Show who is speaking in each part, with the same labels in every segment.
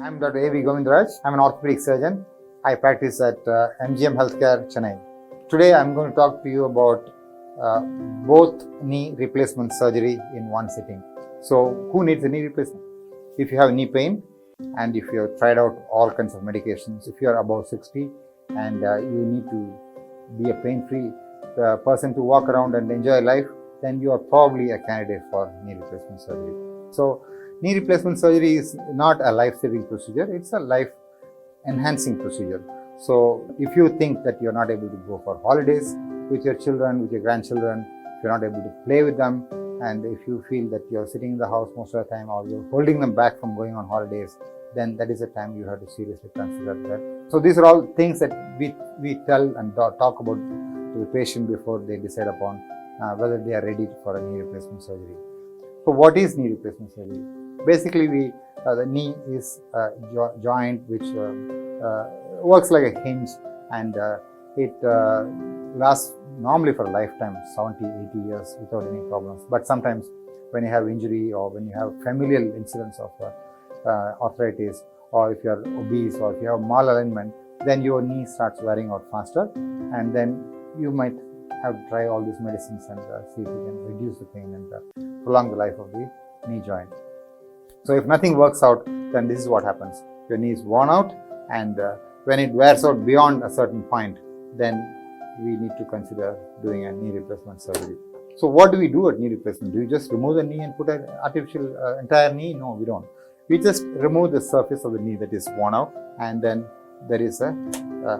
Speaker 1: I'm Dr. A B Govindaraj. I'm an orthopedic surgeon. I practice at MGM Healthcare, Chennai. Today I'm going to talk to you about both knee replacement surgery in one sitting. So, who needs a knee replacement? If you have knee pain and if you have tried out all kinds of medications, if you are above 60 and you need to be a pain-free person to walk around and enjoy life, then you are probably a candidate for knee replacement surgery. So, knee replacement surgery is not a life-saving procedure, it's a life-enhancing procedure. So, if you think that you're not able to go for holidays with your children, with your grandchildren, if you're not able to play with them, and if you feel that you're sitting in the house most of the time or you're holding them back from going on holidays, then that is a time you have to seriously consider that. So, these are all things that we tell and talk about to the patient before they decide upon whether they are ready for a knee replacement surgery. So, what is knee replacement surgery? Basically, the knee is a joint which works like a hinge, and it lasts normally for a lifetime, 70, 80 years without any problems. But sometimes when you have injury or when you have familial incidents of arthritis, or if you are obese or if you have malalignment, then your knee starts wearing out faster, and then you might have to try all these medicines and see if you can reduce the pain and prolong the life of the knee joint. So if nothing works out, then this is what happens. Your knee is worn out, and when it wears out beyond a certain point, then we need to consider doing a knee replacement surgery. So what do we do at knee replacement? Do you just remove the knee and put an artificial entire knee? No, we don't. We just remove the surface of the knee that is worn out, and then there is a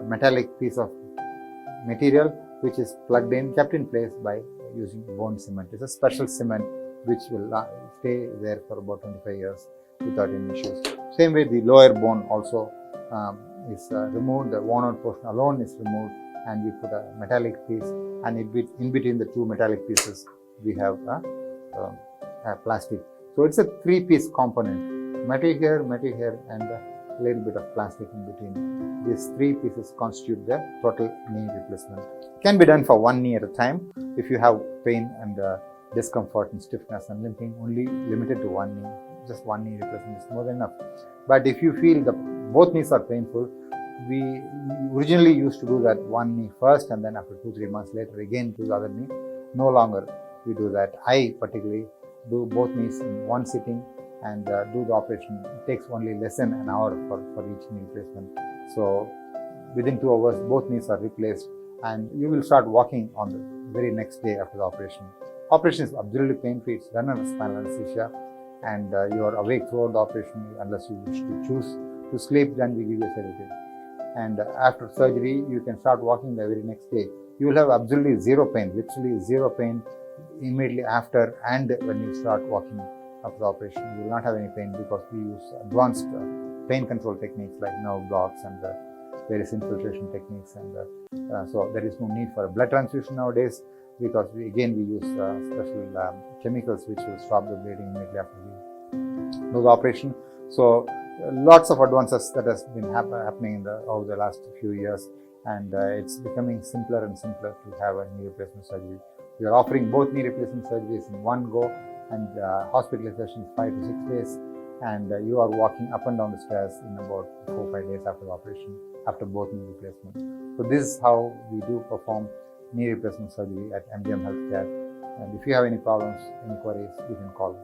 Speaker 1: metallic piece of material which is plugged in, kept in place by using bone cement. It's a special cement which will stay there for about 25 years without any issues. Same way, the lower bone also is removed, the worn out portion alone is removed, and we put a metallic piece, and in between the two metallic pieces we have a plastic. So it's a three-piece component: metal here, and a little bit of plastic in between. These three pieces constitute the total knee replacement. It can be done for one knee at a time. If you have pain and discomfort and stiffness and limping, only limited to one knee, just one knee replacement is more than enough. But if you feel that both knees are painful, we originally used to do that one knee first, and then after 2-3 months later again do the other knee. No longer we do that. I particularly do both knees in one sitting and do the operation. It takes only less than an hour for each knee replacement. So within 2 hours both knees are replaced, and you will start walking on the very next day after the operation. Operation is absolutely pain-free. It's done under spinal anesthesia, and you are awake throughout the operation unless you wish to choose to sleep. Then we give you a sedative. And after surgery, you can start walking the very next day. You will have absolutely zero pain, literally zero pain immediately after and when you start walking after the operation. You will not have any pain because we use advanced pain control techniques like nerve blocks and various infiltration techniques. And so there is no need for a blood transfusion nowadays, because we use special chemicals which will stop the bleeding immediately after we do the operation. So lots of advances that has been happening over the last few years, and it's becoming simpler and simpler to have a knee replacement surgery. We are offering both knee replacement surgeries in one go, and hospitalization is 5 to 6 days, and you are walking up and down the stairs in about 4-5 days after the operation, after both knee replacement. So this is how we do perform knee replacement surgery at MGM Healthcare. And if you have any problems, any queries, you can call me.